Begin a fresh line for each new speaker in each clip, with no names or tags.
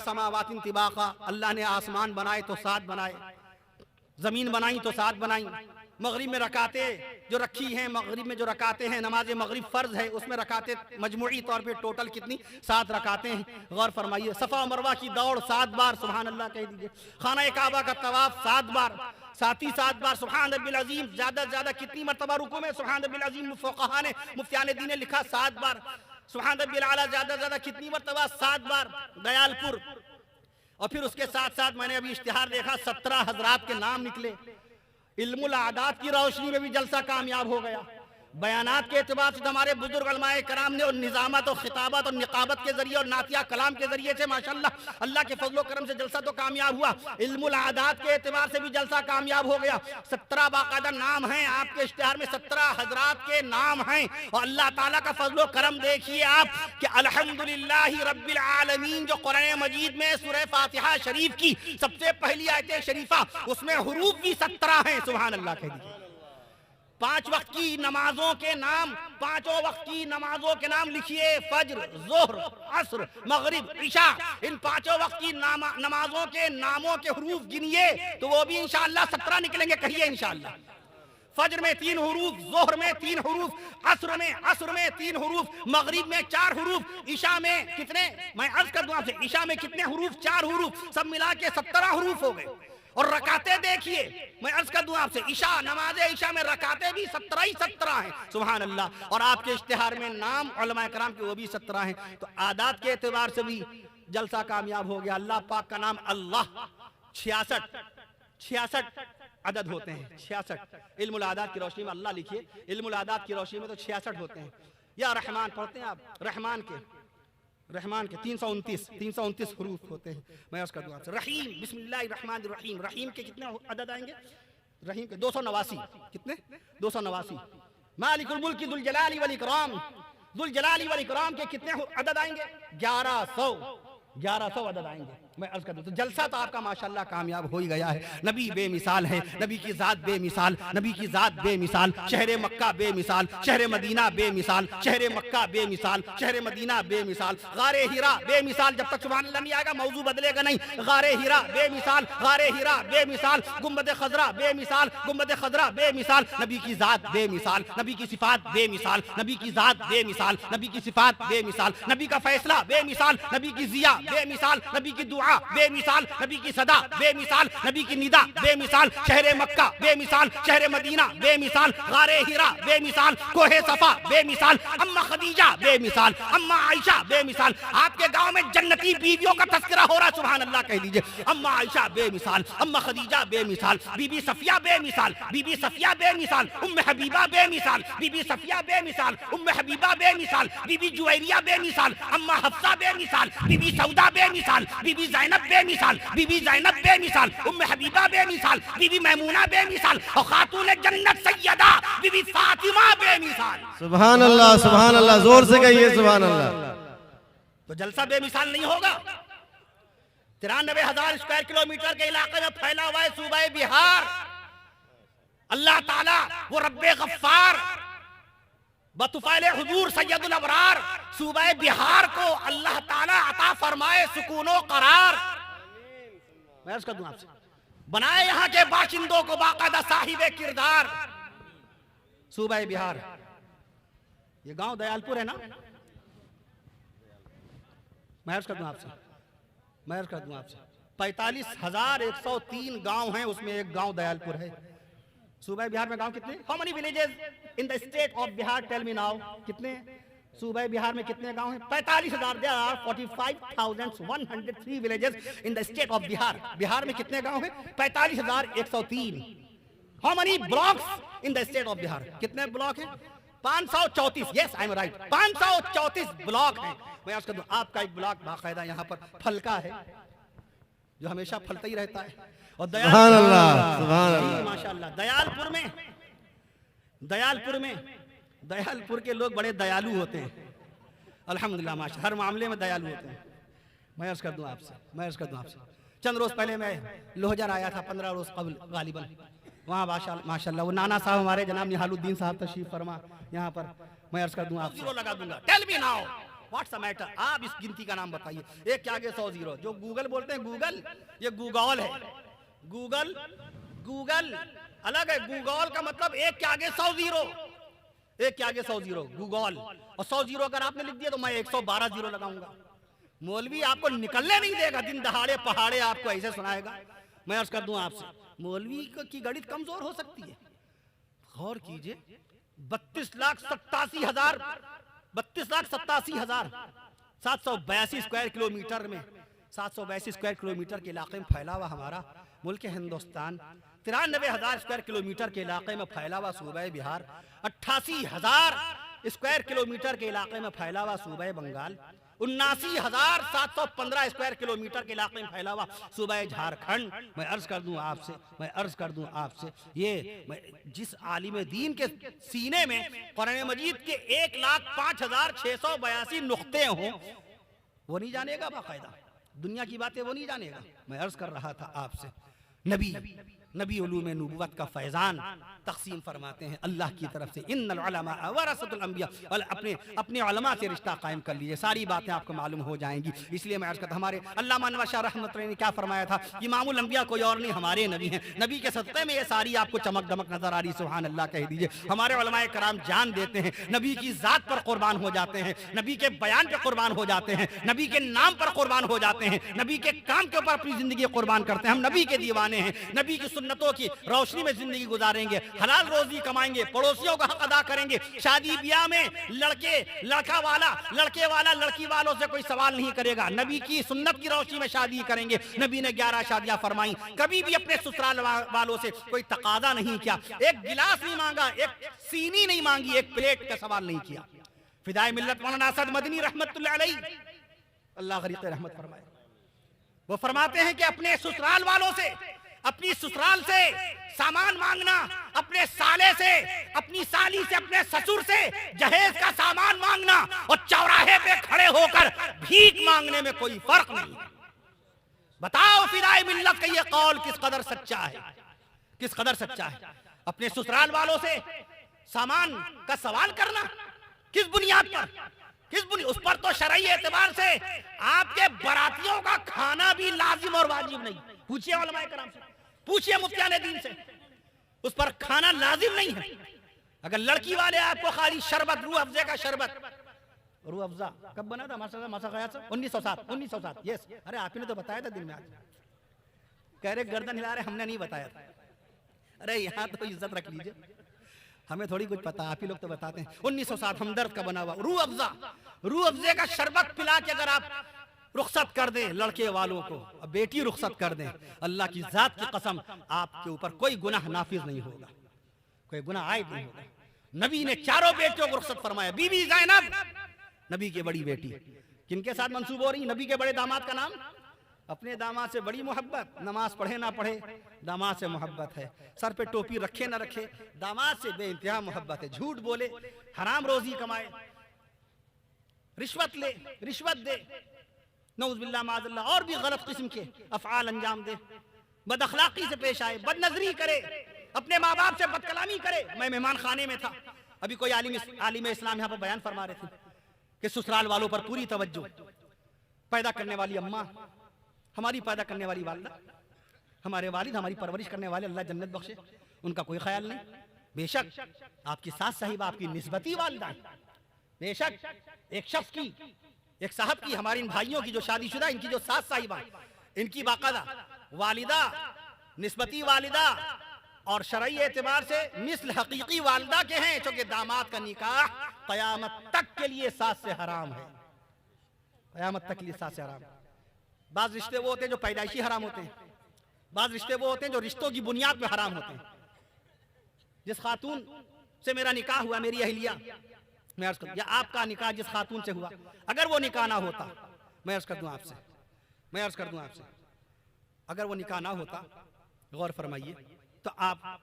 समावातिन तिबाका, अल्लाह ने आसमान बनाए तो 7 बनाए, जमीन बनाई तो 7 बनाई। मगरिब में रकाते जो रखी हैं, मगरिब में जो रकाते हैं, नमाज मगरिब फ़र्ज है, उसमें रकाते मजमूई तौर पे टोटल कितनी 7 रकाते हैं। गौर फरमाइए, सफ़ा मरवा की दौड़ 7 बार सुभान अल्लाह कह दीजिए। खाना काबा का तवाफ 7 बार, साथ ही 7 बार सुभान रब्बिल अज़ीम। ज़्यादा से ज़्यादा कितनी मरतबा रुकू में सुभान रब्बिल अज़ीम फुक़हा ने, मुफ्तियान दीन ने लिखा 7 बार। सुभान रब्बिल आला ज़्यादा से ज़्यादा कितनी मरतबा 7 बार दयालपुर। और फिर उसके साथ साथ मैंने अभी इश्तिहार देखा, 17 हजरात के नाम निकले। इल्मुल आदात की रोशनी में भी जलसा कामयाब हो गया। बयानात के एतबार से हमारे बुजुर्ग उलमाए कराम ने और निज़ामत और खिताबत और निकाबत के जरिए और नातिया कलाम के जरिए से माशाल्लाह अल्लाह के फजलो करम से जलसा तो कामयाब हुआ, इल्मुल आदात के एतबार से भी जलसा कामयाब हो गया। 17 बाकायदा नाम हैं आपके इश्तिहार में, 17 हजरात के नाम हैं। और अल्लाह ताला का फजलो करम देखिए आप कि अल्हम्दुलिल्लाहि रब्बिल आलमीन, जो कुरान मजीद में सूरह फातिहा शरीफ की सबसे पहली आयत शरीफा, उसमें हुरूफ भी 17 हैं। सुभान अल्लाह कह दीजिए। 5 वक्त की नमाजों के नाम, 5 वक्त की नमाजों के नाम लिखिए, फज्र, ज़ोहर, असर, मगरिब, इशा। इन 5 वक्त की नमाजों के नामों के हुरूफ गिनिए तो वो भी इंशाअल्लाह 17 निकलेंगे। कहिए इंशाअल्लाह। फज्र में 3 हुरूफ, ज़ोहर में 3 हुरूफ, असर में 3 हुरूफ, मगरिब में 4 हुरूफ, इशा में कितने, मैं अर्ज कर दूं आपसे, इशा में कितने हुरूफ, 4 हुरूफ, सब मिला के 17 हुरूफ हो गए। और रकाते देखिए, मैं अर्ज कर दूं आपसे, इशा, नमाज इशा में रकाते भी 17 ही 17 हैं। सुभान अल्लाह। और आपके इश्तिहार में नाम उलमाए कराम के वो भी 17 हैं। तो आदात के एतबार से भी जलसा कामयाब हो गया। अल्लाह पाक का नाम अल्लाह 66 अदद होते हैं। 66 इल्मुल आदात की रोशनी में अल्लाह लिखिए, इल्मुल आदात की रोशनी में तो 66 होते हैं। या रहमान पढ़ते हैं आप, रहमान के 329 हुरूफ होते हैं। मैं उसका दुआ से रहीम, बिस्मिल्लाहिर्रहमानिर्रहीम, रहीम के कितने अदद आएंगे? रहीम के 289। कितने? 289। मालिकुल मुल्क दुल जलाली वल इकराम के कितने अदद आएंगे? 1100 अदद आएंगे। मैं अर्ज कर दूं तो जलसा तो आपका माशाल्लाह कामयाब हो ही गया है। नबी बेमिसाल है, नबी की ज़ात बेमिसाल, नबी की ज़ात बेमिसाल, शहर मक्का बेमिसाल, शहर मदीना बेमिसाल, शहर मक्का बेमिसाल, शहर मदीना बेमिसाल, गारे हिरा बेमिसाल। जब तक सुभान अल्लाह नहीं आएगा मौजू बदलेगा नहीं। गारे हिरा बेमिसाल, गारे हिरा बेमिसाल, गुंबद खजरा बेमिसाल, गुंबद खजरा बेमिसाल। नबी की ज़ात बेमिसाल, नबी की सिफात बेमिसाल, नबी की ज़ात बेमिसाल, नबी की सिफात बेमिसाल, नबी का फैसला बेमिसाल, नबी की जिया बेमिसाल, नबी की दुआ बेमिसाल, नबी की सदा बेमिसाल, नबी की निदा बेमिसाल, शहर मक्का बेमिसाल, शहर मदीना बेमिसाल, गारे हिरा बेमिसाल, कोहे सफा बेमिसाल, अम्मा खदीजा बेमिसाल, अम्मा आयशा बेमिसाल। आपके गांव में जन्नती बीवियों का तस्करा हो रहा, सुभान अल्लाह कह दीजिए। अम्मा आयशा बेमिसाल, अम्मा खदीजा बेमिसाल, बीबी सफिया बेमिसाल, बीबी सफिया बेमिसाल, उम्मे हबीबा बेमिसाल, बीबी सफिया बेमिसाल, उम्मे हबीबा बेमिसाल, बीबी जुवैरिया बेमिसाल, अम्मा हफ्सा बेमिसाल, बीबी सौदा बेमिसाल, बीबी ज़ैनब बेमिसाल, बीबी ज़ैनब बेमिसाल, उम्मे हबीबा बेमिसाल, बीबी मैमूना बेमिसाल, और खातून जन्नत सैयदा बीबी फातिमा बेमिसाल।
सुभान अल्लाह, जोर से कहिए सुभान अल्लाह।
तो जलसा बेमिसाल नहीं होगा? 93,000 स्क्वायर किलोमीटर के इलाके में फैला हुआ है सूबा बिहार। अल्लाह ताला वो रब्बे गफ्फार बतुफैल हुजूर सैयदुल अबरार सूबा बिहार को अल्लाह ताला अता फरमाए सुकूनो करार। मैं अर्ज कर दूं आपसे, बनाए यहाँ के बाशिंदों को बाकायदा साहिबे किरदार। सूबा बिहार, ये गांव दयालपुर है ना? मैं अर्ज कर दूं आपसे, 45,103 गांव हैं, उसमें एक गांव दयालपुर है। सूबा बिहार में गांव कितने? How many villages in the state of Bihar? Tell me now. कितने सूबा बिहार में कितने गांव हैं? 45,000। There are 45,103 villages in the state of Bihar. Bihar में कितने गांव हैं? 45,103। How many blocks in the state of Bihar? कितने ब्लॉक हैं? 534। Yes I am right, 534 block हैं। मैं आज कर दूं, आपका एक ब्लॉक बाकायदा यहाँ पर फलका है जो हमेशा फलता ही रहता है। और माशाअल्लाह दयालपुर के लोग बड़े दयालु होते हैं अल्हम्दुलिल्लाह, माशा हर मामले में दयालु होते हैं। मैं अर्ज कर दूं आपसे, चंद रोज पहले मैं लोहजर आया था, 15 रोज कबल गालिबन। वहाँ माशाअल्लाह वो नाना साहब हमारे जनाब निहालुद्दीन साहब तशरीफ फरमा यहाँ पर। मैं अर्ज कर दूं आपसे, लगा दूंगा। Tell me now, what's the matter, आप इस गिनती का नाम बताइए। एक के आगे 100 जीरो। जो गूगल बोलते हैं गूगल, ये गूगल है। गूगल गूगल अलग है। गूगल का मतलब एक के आगे 100 जीरो, एक के आगे 100 जीरो गूगल। और 100 जीरो अगर आपने लिख दिया तो मैं 112 जीरो लगाऊंगा। मौलवी आपको निकलने नहीं देगा, दिन दहाड़े पहाड़े आपको ऐसे सुनाएगा। मैं अर्ज कर दूं आपसे, मौलवी की गणित कमजोर हो सकती है। गौर कीजिए, 32,87,782 स्क्वायर किलोमीटर में, 782 स्क्वायर किलोमीटर के इलाके में फैला हुआ हमारा मुल्क हिंदुस्तान, 93,000 स्क्वायर किलोमीटर के इलाके में फैला हुआ सूबा बिहार, 88,000 स्क्वायर किलोमीटर के इलाके में फैला हुआ सूबा बंगाल, 79,715 स्क्वायर किलोमीटर के इलाके में फैला हुआ सूबा झारखंड। मैं अर्ज कर दूं आपसे, ये जिस आलिम दीन के सीने में कुरान मजीद के 1,05,682 नुक्ते हों, वो नहीं जानेगा बाकायदा, दुनिया की बातें वो नहीं जानेगा। मैं अर्ज कर रहा था आपसे, नबी उलूम नबुव्वत का फैजान तकसीम फरमाते हैं अल्लाह की तरफ से। इन्नल उलमा वरसतुल अंबिया, अपने उलमा से रिश्ता कायम कर लीजिए, सारी बातें आपको मालूम हो जाएंगी। इसलिए मैं अर्ज करता, हमारे अल्लामा अनवर शाह रहमतुल्लाह ने क्या फरमाया था, इमामुल अंबिया कोई और नहीं हमारे नबी हैं। नबी के सदक़े में ये सारी आपको चमक दमक नजर आ रही, सुभान अल्लाह कह दीजिए। हमारे उलमाए कराम जान देते हैं, नबी की जात पर कुर्बान हो जाते हैं, नबी के बयान पर कुर्बान हो जाते हैं, नबी के नाम पर कुर्बान हो जाते हैं, नबी के काम के ऊपर अपनी जिंदगी कुर्बान करते हैं। हम नबी के दीवाने हैं, नबी की सुन्नतों की रोशनी में जिंदगी गुजारेंगे, हलाल रोजी कमाएंगे, पड़ोसियों का हक अदा करेंगे। शादी ब्याह में लड़के वाला लड़की वालों से कोई सवाल नहीं करेगा। नबी की सुन्नत की रोशनी में शादी करेंगे। नबी ने 11 शादियां फरमाई, कभी भी अपने ससुराल वालों से कोई तकाजा नहीं किया, एक गिलास नहीं मांगा, एक सीनी नहीं मांगी, एक प्लेट का सवाल नहीं किया। फिदाए मिल्लत मौलाना असद मदनी रहमतुल्लाह अलैह, अल्लाह गरीक़ रहमत फरमाए, वो फरमाते हैं कि अपने ससुराल वालों से, अपनी ससुराल से सामान मांगना, अपने साले से, अपनी साली से, अपने ससुर से जहेज का सामान मांगना और चौराहे पे खड़े होकर भीख मांगने में कोई फर्क नहीं है। बताओ फिदाए मिल्लत का ये कौल किस कदर सच्चा है, किस कदर सच्चा है। अपने ससुराल वालों से सामान का सवाल करना किस बुनियाद पर, उस पर तो शरई एतबार से आपके बरातियों का खाना भी लाजिम और वाजिब नहीं। पूछिए उलमाए कराम से, पूछिए मुफ्तियाने दीन से, उस पर खाना लाजिम नहीं है। अगर लड़की वाले आपको खाली शरबत, रूह अफ़ज़ा का शरबत, रूह अफ़ज़ा कब बना था माशा 1907, यस, अरे आप ही ने तो बताया था दिन में। आज कह रहे गर्दन हिला रहे, हमने नहीं बताया था। अरे यहाँ तो इज्जत रख लीजिए, हमें थोड़ी कुछ पता, आप ही लोग तो बताते हैं। 1907 हमदर्द का बना हुआ रूह अफ़ज़ा का शरबत पिला के अगर आप रुखसत कर दें लड़के वालों को, बेटी रुखसत कर दें, अल्लाह की जात की कसम आपके ऊपर कोई गुनाह नाफिज नहीं होगा, कोई गुनाह आयद नहीं होगा। नबी ने चारों बेटियों को रुखसत फरमाया। बीबी ज़ैनब नबी की बड़ी बेटी, किनके साथ मंसूब हो रही? नबी के बड़े दामाद का नाम। अपने दामाद से बड़ी मोहब्बत, नमाज पढ़े ना पढ़े दामाद से मोहब्बत है, सर पे टोपी रखे ना रखे दामाद से बेइंतहा मोहब्बत है। झूठ बोले, हराम रोजी कमाए, रिश्वत दे, नऊज़ुबिल्लाह माज़अल्लाह, और भी गलत किस्म के अफ़आल अंजाम दे, बदअखलाक़ी से पेश आए, बदनजरी करे, अपने माँ बाप से बदकलामी करे। मैं मेहमान खाने में था, अभी कोई आलिम इस्लाम यहाँ पर बयान फरमा रहे थे कि ससुराल वालों पर पूरी तवज्जो, पैदा करने वाली अम्मा, हमारी पैदा करने वाली वालिदा, हमारे वालिद, हमारी परवरिश करने वाले, अल्लाह जन्नत बख्शे, उनका कोई ख्याल नहीं। बेशक आपकी सास साहिबा आपकी निस्बती वालिदा, बेशक एक शख्स की, एक साहब की, हमारे इन भाइयों की जो शादीशुदा, इनकी जो सास साहिबा, इनकी बाकायदा वालिदा, निस्बती वालिदा और शरई एतबार से मिस्ल हकीकी वालिदा के हैं, क्योंकि दामाद का निकाह क़यामत तक के लिए सास से हराम है, क़यामत तक के लिए सास से हराम है। बाज़ रिश्ते वो होते हैं जो पैदाइशी हराम होते हैं, बाज़ रिश्ते वो होते हैं जो रिश्तों की बुनियाद पे हराम होते हैं। जिस खातून से मेरा निकाह हुआ, मेरी अहलिया, मैं अर्ज़ करूं, या आपका निकाह जिस खातून से हुआ, अगर वो निकाह ना होता, मैं अर्ज़ कर दूं आपसे, अगर वो निकाह ना होता, गौर फरमाइए, तो आप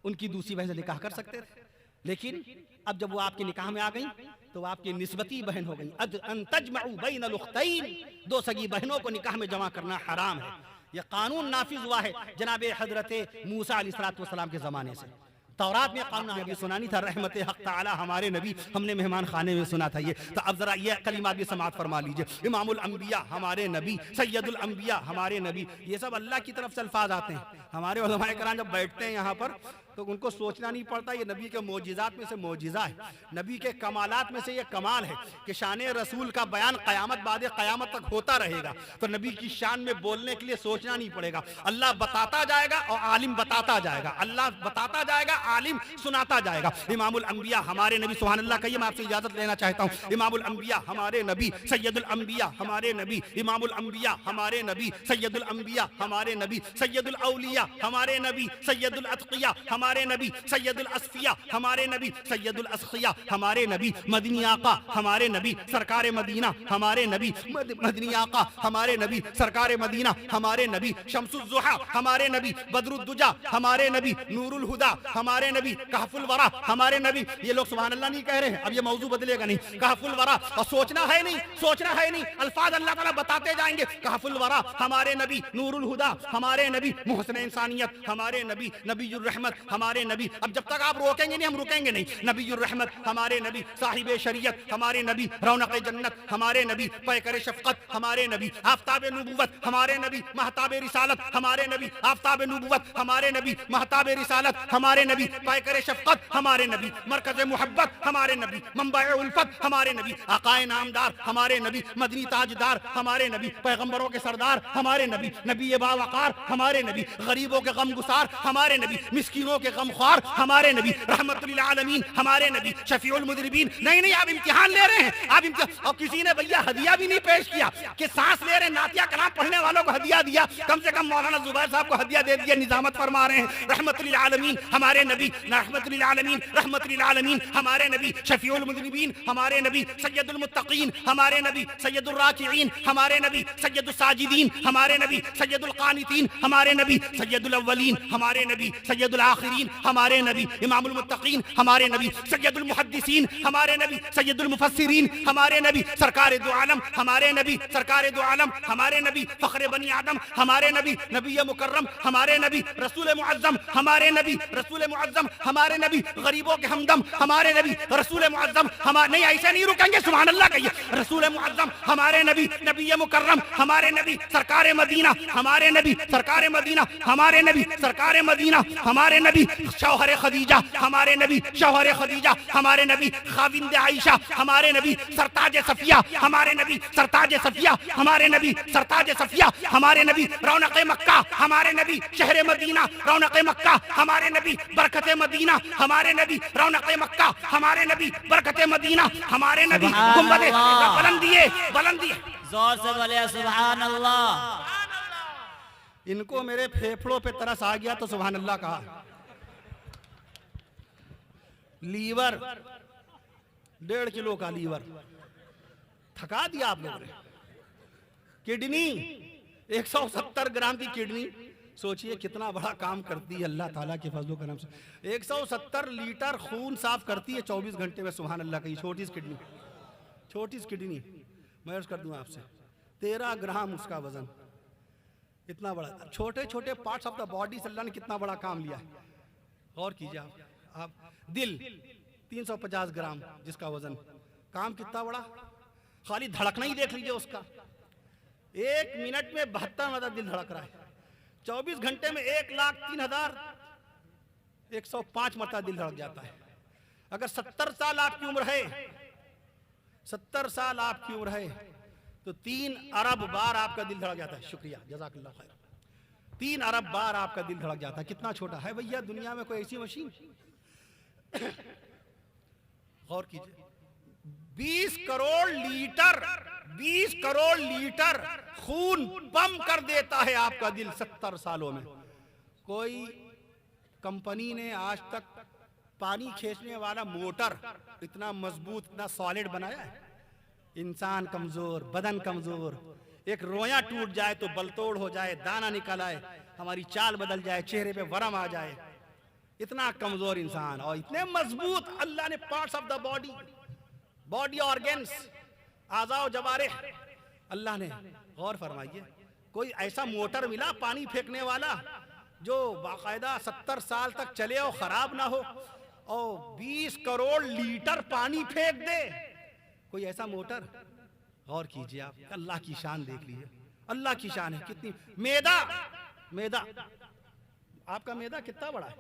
उनकी दूसरी बहन से निकाह कर सकते थे। लेकिन अब जब वो आपके निकाह में आ गई तो आपकी निस्बती बहन हो गई। अन तजमउ बैनल उख्तैन, दो सगी बहनों को निकाह में जमा करना हराम है। यह कानून नाफिज हुआ है जनाब हजरत मूसा अलैहिस्सलाम के ज़माने से। तौरात में कानून अभी सुना नहीं था, रहमत हक ताला हमारे नबी, हमने मेहमान खाने में सुना था ये। तो अब जरा ये कलिमात भी समात फरमा लीजिए। इमामुल अंबिया हमारे नबी, सैयदुल अंबिया हमारे नबी, ये सब अल्लाह की तरफ से अल्फाज आते हैं। हमारे उलमाए कराम जब बैठते हैं यहाँ पर तो उनको सोचना नहीं पड़ता, ये नबी के मोजिज़ात में से मोजिज़ा है, नबी के कमालात में से ये कमाल है कि शान रसूल का बयान क़यामत बाद क़यामत तक होता रहेगा। तो नबी की शान में बोलने के लिए सोचना नहीं पड़ेगा, अल्लाह बताता जाएगा और आलिम बताता जाएगा, अल्लाह बताता जाएगा, आलिम सुनाता जाएगा। इमामुल अंबिया हमारे नबी, सुभान अल्लाह कहिए, मैं आपसे इजाज़त लेना चाहता हूँ। इमामुल अंबिया हमारे नबी, सैयदुल अंबिया हमारे नबी, इमामुल अंबिया हमारे नबी, सैयदुल अंबिया हमारे नबी, सैयदुल औलिया हमारे नबी, सैयदुल अत्किया हमारे नबी, सैयदुल अस्फिया हमारे नबी, सैयदुल अस्खिया हमारे नबी, मदनी आका हमारे नबी, सरकार मदीना हमारे नबी, मदनी आका हमारे नबी, सरकार मदीना हमारे नबी, शम्सुज़्ज़ुहा हमारे नबी, बदरुद्दुजा हमारे नबी, नूरुल हुदा हमारे नबी, कहफुल वरा हमारे नबी। ये लोग सुभान अल्लाह नहीं कह रहे हैं, अब ये मौजू बदलेगा नहीं, कहफुल वरा, और सोचना है नहीं, सोचना है नहीं, अल्फाज अल्लाह ताला बताते जाएंगे। कहफुल वरा हमारे नबी, नूरुल हुदा हमारे नबी, मुहसिन इंसानियत हमारे नबी, नबीयुर रहमत हमारे नबी। अब जब तक आप रोकेंगे नहीं हम रुकेंगे नहीं। नबीयुर रहमत हमारे नबी, साहिबे शरीयत हमारे नबी, रौनक जन्नत हमारे नबी, पैकर शफकत हमारे नबी, आफ्ताब नबुवत हमारे नबी, महताब रिसालत हमारे नबी, आफ्ताब नबुवत हमारे नबी, महताब रिसालत हमारे नबी, पैकर शफकत हमारे नबी, मरकज मोहब्बत हमारे नबी, मंबा उल्फत हमारे नबी, आकाए नामदार हमारे नबी, मदनी ताजदार हमारे नबी, पैगंबरों के सरदार हमारे नबी, नबी बावकार हमारे नबी, गरीबों के गम गुसार हमारे नबी, मिस्कीनों के गमख्वार हमारे नबी, रहमतुल आलमीन हमारे नबी, शफीउल मुज़निबीन। नहीं आप इम्तिहान ले रहे हैं, आप और किसी ने भैया हदिया भी नहीं पेश किया कि सांस ले रहे नातिया कलाम पढ़ने वालों को हदिया दिया, कम से कम मौलाना जुबैर साहब को हदिया दे दिया, निजामत फरमा रहे हैं। रहमतुल आलमीन हमारे नबी, रहमतुल आलमीन, रहमतुल आलमीन हमारे नबी, शफीउल मुज़निबीन हमारे नबी, सय्यदुल मुत्तकीन हमारे नबी, सय्यदुर राकिईन हमारे नबी, सय्यदुस साजिदीन हमारे नबी, सय्यदुल कानितीन हमारे नबी, सय्यदुल अव्वलीन हमारे नबी, सय्यदुल आखिरीन हमारे नबी, इमामुल मुत्तकीन हमारे नबी, सय्यदुल मुहद्दिसीन हमारे नबी, सय्यदुल मुफस्सिरीन हमारे नबी, सरकार दो आलम हमारे नबी, सरकार दो आलम हमारे नबी, फखरे बनी आदम हमारे नबी, नबी मुकर्रम हमारे नबी, रसूल मुअज्जम हमारे नबी, रसूल मुअज्जम हमारे नबी, गरीबों के हमदम हमारे नबी, रसूल मुअज्जम हमारे, नहीं ऐसे नहीं रुकेंगे, सुभान अल्लाह कहिए। रसूल मुअज्जम हमारे नबी, नबी मुकर्रम हमारे नबी, सरकार मदीना हमारे नबी, सरकार मदीना हमारे नबी, सरकार मदीना हमारे नबी, शौहर खदीजा हमारे नबी, शौहर खदीजा हमारे नबी, खाविंद आयशा हमारे नबी, सरताज सफिया हमारे नबी, सरताज सफिया हमारे नबी, सरताज सफिया हमारे नबी, रौनक मक्का हमारे नबी, शहर मदीना रौनक मक्का हमारे नबी, बरकत मदीना हमारे नबी, रौनक मक्का हमारे नबी, बरकत मदीना हमारे नबी, गुंबद बुलंदी
जोर से बोले सुभान अल्लाह।
इनको मेरे फेफड़ों पे तरस आ गया तो सुभान अल्लाह कहा। लीवर 1.5 किलो का लीवर थका दिया आप लोगों ने। किडनी 170 ग्राम की किडनी, सोचिए कितना बड़ा काम करती है अल्लाह ताला के फजलो करम से। 170 लीटर खून साफ करती है 24 घंटे में, सुभान अल्लाह की छोटी सी किडनी, छोटी सी किडनी मैं अर्ज कर दूं आपसे 13 ग्राम उसका वजन, इतना बड़ा। छोटे छोटे पार्ट्स ऑफ द बॉडी से अल्लाह ने कितना बड़ा काम लिया है। और कीजिए आप दिल 350 ग्राम जिसका वजन, काम कितना बड़ा। खाली धड़कना ही देख लीजिए उसका, 1 मिनट में 72 मदद दिल धड़क रहा है। 24 घंटे में 1,03,105 मरतबा दिल धड़क जाता है। अगर 70 साल आपकी उम्र है, 70 साल आपकी उम्र है तो 3 अरब बार आपका दिल धड़क जाता है। शुक्रिया, जज़ाकल्लाह खैर। 3 अरब बार आपका दिल धड़क जाता है। कितना छोटा है भैया दुनिया में कोई ऐसी मशीन। गौर कीजिए, 20 करोड़ लीटर खून पंप कर देता है आपका दिल 70 सालों में। कोई कंपनी ने आज तक पानी खींचने वाला मोटर इतना मजबूत, इतना सॉलिड बनाया है? इंसान कमजोर, बदन कमजोर, एक रोया टूट जाए तो बलतोड़ हो जाए, दाना निकल आए, हमारी चाल बदल जाए, चेहरे पे वरम आ जाए, इतना कमजोर इंसान। और इतने मजबूत अल्लाह ने parts of the body organs, आज़ाओ जवारिह अल्लाह ने। गौर फरमाइए, कोई ऐसा मोटर मिला पानी फेंकने वाला जो बाकायदा 70 साल तक चले और खराब ना हो और 20 करोड़ लीटर पानी फेंक दे, कोई ऐसा मोटर? गौर कीजिए आप, अल्लाह की शान देख लीजिए, अल्लाह की शान है कितनी। मैदा, मैदा, आपका मैदा कितना बड़ा है?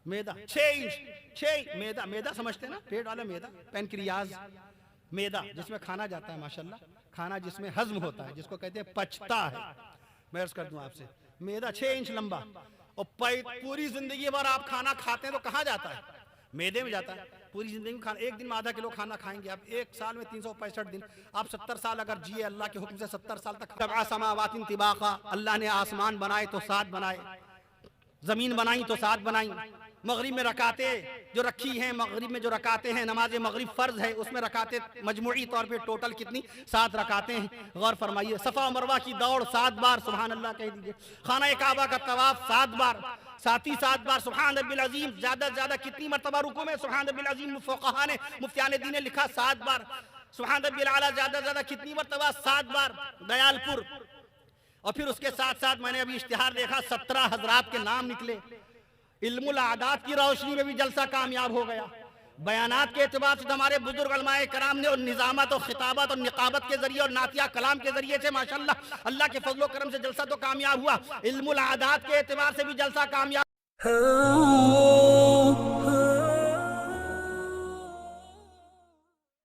मैदा 6 इंच, 6 मैदा, मैदा समझते हैं ना, पेट वाला मैदा, पैनक्रियाज मैदा जिसमें खाना जाता है, माशाल्लाह, खाना जिसमें हजम होता है, जिसको कहते हैं पचता है। मैं अर्ज कर दूं आपसे, मैदा 6 इंच लंबा और पूरी जिंदगी भर आप खाना खाते हैं तो कहाँ जाता है? मैदे में जाता है। पूरी जिंदगी में खाना, एक दिन में आधा किलो खाना खाएंगे आप, एक साल में 365 दिन, आप 70 साल अगर जिए अल्लाह के हुक्म से 70 साल तक। सबआ समावातिन तिबाका, अल्लाह ने आसमान बनाए तो 7 बनाए, जमीन बनाई तो 7 बनाई। मगरिब में रकाते जो रखी हैं, मगरिब में जो रकाते हैं, नमाज मगरिब फर्ज है, उसमें रकाते मजमूई तौर पे टोटल कितनी? 7 रकाते हैं। गौर फरमाइए, सफ़ा मरवा की दौड़ 7 बार सुभान अल्लाह कह दीजिए। खाना काबा का तवाफ 7 बार, साथ ही 7 बार सुभान रब्बिल अज़ीम। ज्यादा से ज्यादा कितनी मरतबा रुकू में सुभान रब्बिल अज़ीम? फुक़हा ने, मुफ्तियान दीन ने लिखा 7 बार। सुभान रब्बिल आला ज्यादा से ज्यादा कितनी मरतबा? 7 बार दयालपुर। और फिर उसके साथ साथ मैंने अभी इश्तिहार देखा, 17 हजरात के नाम निकले। इल्मुल आदात की रोशनी में भी जलसा कामयाब हो गया। बयानात के एतबार से हमारे बुजुर्ग उलमाए कराम ने और निजामत और खिताबत और निकाबत के जरिए और नातिया कलाम के जरिए से माशाल्लाह अल्लाह के फजलो करम से जलसा तो कामयाब हुआ, इल्मुल आदात के एतबार से भी जलसा कामयाब।